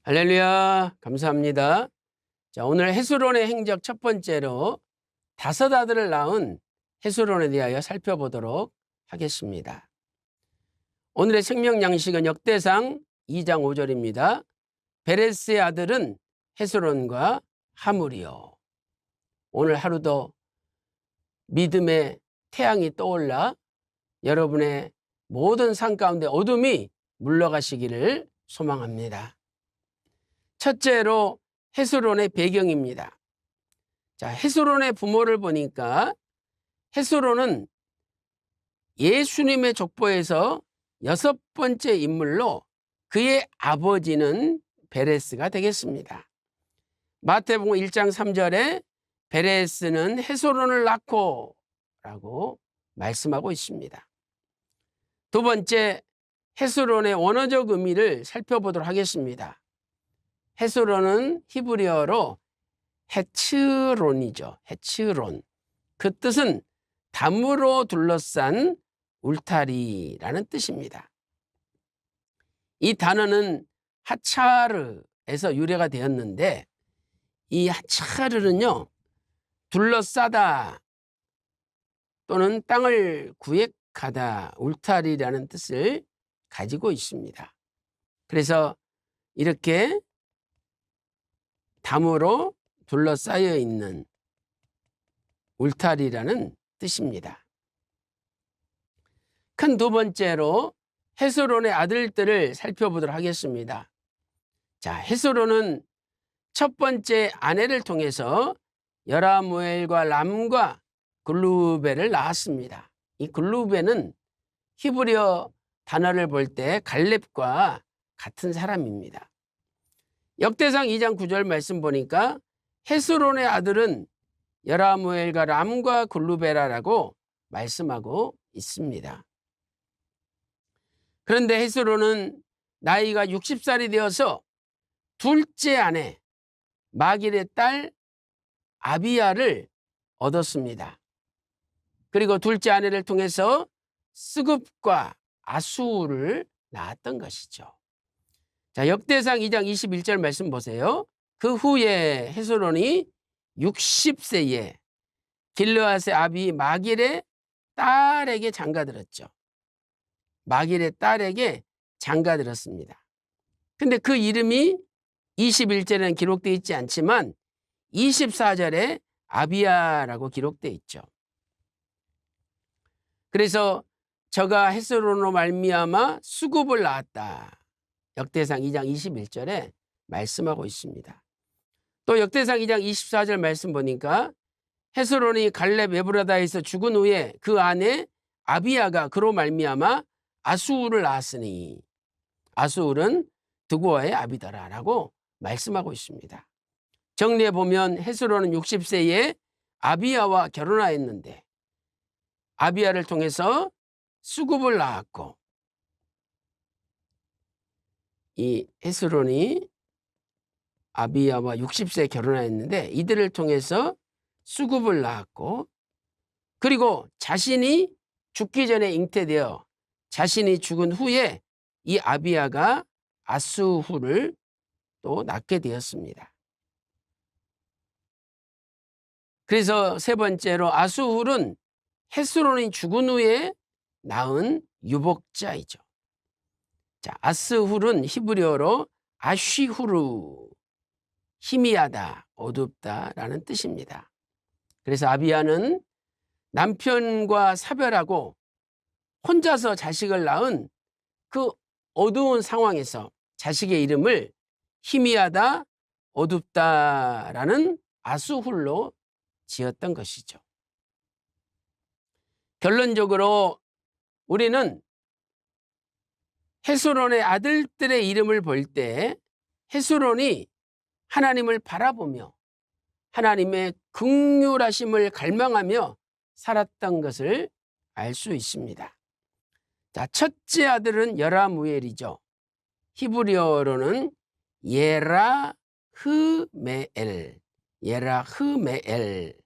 할렐루야, 감사합니다. 자, 오늘 헤스론의 행적 첫 번째로 다섯 아들을 낳은 헤스론에 대하여 살펴보도록 하겠습니다. 오늘의 생명 양식은 역대상 2장 5절입니다. 베레스의 아들은 헤스론과 하물이요. 오늘 하루도 믿음의 태양이 떠올라 여러분의 모든 삶 가운데 어둠이 물러가시기를 소망합니다. 첫째로 헤스론의 배경입니다. 자, 헤스론의 부모를 보니까 헤스론은 예수님의 족보에서 여섯 번째 인물로 그의 아버지는 베레스가 되겠습니다. 마태복음 1장 3절에 베레스는 헤스론을 낳고 라고 말씀하고 있습니다. 두 번째, 헤스론의 원어적 의미를 살펴보도록 하겠습니다. 헤스론은 히브리어로 헤츠론이죠. 헤츠론. 그 뜻은 담으로 둘러싼 울타리라는 뜻입니다. 이 단어는 하차르에서 유래가 되었는데 이 하차르는요, 둘러싸다 또는 땅을 구획하다, 울타리라는 뜻을 가지고 있습니다. 그래서 이렇게 담으로 둘러싸여 있는 울타리라는 뜻입니다. 큰 두 번째로 헤스론의 아들들을 살펴보도록 하겠습니다. 자, 헤스론은 첫 번째 아내를 통해서 여라무엘과 람과 글루벨을 낳았습니다. 이 글루벨은 히브리어 단어를 볼 때 갈렙과 같은 사람입니다. 역대상 2장 9절 말씀 보니까 헤스론의 아들은 여라무엘과 람과 글루베라라고 말씀하고 있습니다. 그런데 헤스론은 나이가 60살이 되어서 둘째 아내 마길의 딸 아비야를 얻었습니다. 그리고 둘째 아내를 통해서 스굽과 아수를 낳았던 것이죠. 자, 역대상 2장 21절 말씀 보세요. 그 후에 헤스론이 60세에 길르앗의 아비 마길의 딸에게 장가들었죠. 마길의 딸에게 장가들었습니다. 근데 그 이름이 21절에는 기록되어 있지 않지만 24절에 아비야라고 기록되어 있죠. 그래서 저가 헤스론으로 말미암아 수굽을 낳았다. 역대상 2장 21절에 말씀하고 있습니다. 또 역대상 2장 24절 말씀 보니까 헤스론이 갈렙 에브라다에서 죽은 후에 그 아내 아비야가 그로 말미암아 아수울을 낳았으니 아수울은 드고아의 아비더라라고 말씀하고 있습니다. 정리해 보면 헤스론은 60세에 아비야와 결혼하였는데 아비야를 통해서 수굽을 낳았고 이 헤스론이 아비야와 60세에 결혼하였는데 이들을 통해서 수굽을 낳았고 그리고 자신이 죽기 전에 잉태되어 자신이 죽은 후에 이 아비야가 아수후를 또 낳게 되었습니다. 그래서 세 번째로 아수훌은 헤스론이 죽은 후에 낳은 유복자이죠. 자, 아스훌은 히브리어로 아쉬후르, 희미하다, 어둡다라는 뜻입니다. 그래서 아비야는 남편과 사별하고 혼자서 자식을 낳은 그 어두운 상황에서 자식의 이름을 희미하다, 어둡다라는 아수훌로 지었던 것이죠. 결론적으로 우리는 헤스론의 아들들의 이름을 볼 때 헤스론이 하나님을 바라보며 하나님의 긍휼하심을 갈망하며 살았던 것을 알 수 있습니다. 자, 첫째 아들은 여라무엘이죠. 히브리어로는 예라흐메엘, 예라흐메엘.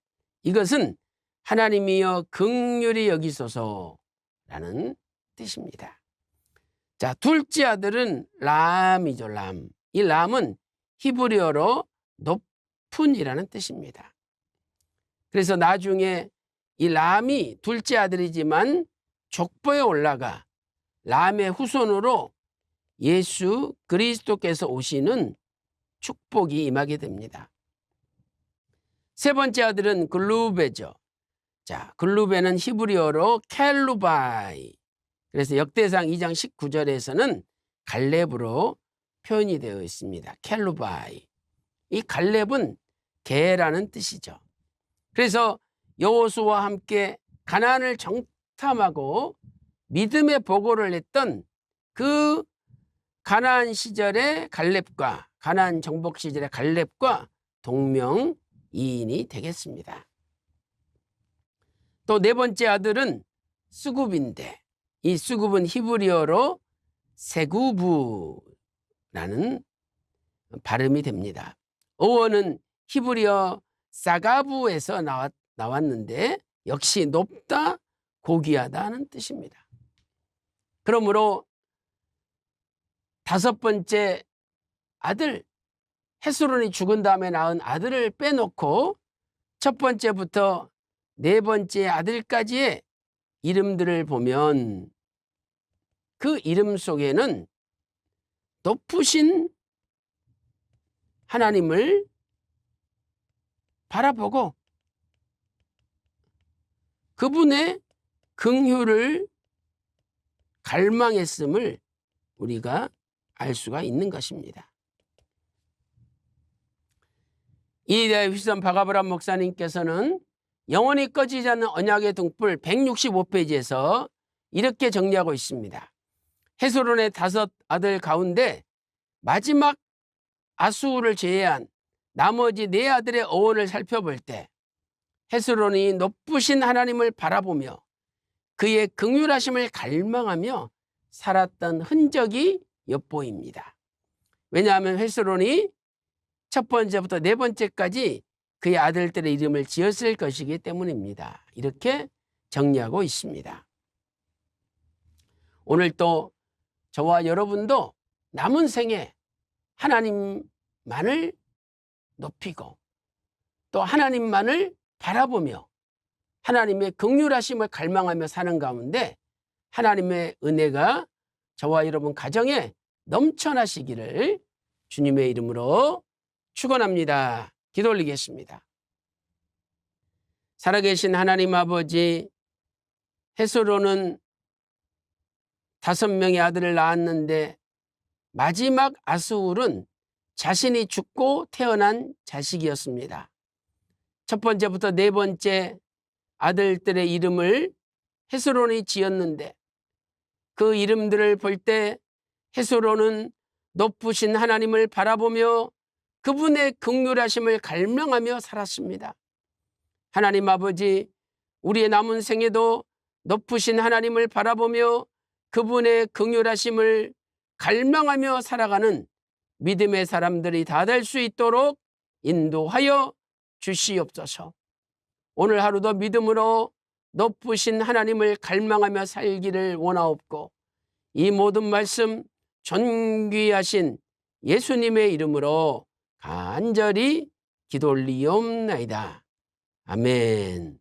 이것은 하나님이여 긍휼히 여기소서라는 뜻입니다. 자, 둘째 아들은 람이죠. 람. 이 람은 히브리어로 높은이라는 뜻입니다. 그래서 나중에 이 람이 둘째 아들이지만 족보에 올라가 람의 후손으로 예수 그리스도께서 오시는 축복이 임하게 됩니다. 세 번째 아들은 글루베죠. 자, 글루베는 히브리어로 켈루바이. 그래서 역대상 2장 19절에서는 갈렙으로 표현이 되어 있습니다. 켈루바이. 이 갈렙은 개라는 뜻이죠. 그래서 여호수아와 함께 가나안을 정탐하고 믿음의 보고를 했던 그 가나안 시절의 갈렙과 가나안 정복 시절의 갈렙과 동명이인이 되겠습니다. 또 네 번째 아들은 스굽인데 이 스굽은 히브리어로 세구브라는 발음이 됩니다. 어원은 히브리어 사가부에서 나왔는데 역시 높다, 고귀하다는 뜻입니다. 그러므로 다섯 번째 아들 헤스론이 죽은 다음에 낳은 아들을 빼놓고 첫 번째부터 네 번째 아들까지의 이름들을 보면 그 이름 속에는 높으신 하나님을 바라보고 그분의 긍휼을 갈망했음을 우리가 알 수가 있는 것입니다. 이에 대해 휘선 박아브람 목사님께서는 영원히 꺼지지 않는 언약의 등불 165페이지에서 이렇게 정리하고 있습니다. 헤스론의 다섯 아들 가운데 마지막 아수를 제외한 나머지 네 아들의 어원을 살펴볼 때 헤스론이 높으신 하나님을 바라보며 그의 긍휼하심을 갈망하며 살았던 흔적이 엿보입니다. 왜냐하면 헤스론이 첫 번째부터 네 번째까지 그의 아들들의 이름을 지었을 것이기 때문입니다. 이렇게 정리하고 있습니다. 오늘 또 저와 여러분도 남은 생에 하나님만을 높이고 또 하나님만을 바라보며 하나님의 긍휼하심을 갈망하며 사는 가운데 하나님의 은혜가 저와 여러분 가정에 넘쳐나시기를 주님의 이름으로 축원합니다. 기도 올리겠습니다. 살아계신 하나님 아버지, 헤스론은 5명의 아들을 낳았는데 마지막 아수울은 자신이 죽고 태어난 자식이었습니다. 첫 번째부터 네 번째 아들들의 이름을 헤스론이 지었는데 그 이름들을 볼 때 헤스론은 높으신 하나님을 바라보며 그분의 긍휼하심을 갈망하며 살았습니다. 하나님 아버지, 우리의 남은 생에도 높으신 하나님을 바라보며 그분의 긍휼하심을 갈망하며 살아가는 믿음의 사람들이 다 될 수 있도록 인도하여 주시옵소서. 오늘 하루도 믿음으로 높으신 하나님을 갈망하며 살기를 원하옵고 이 모든 말씀 존귀하신 예수님의 이름으로 간절히 기도 올리옵나이다. 아멘.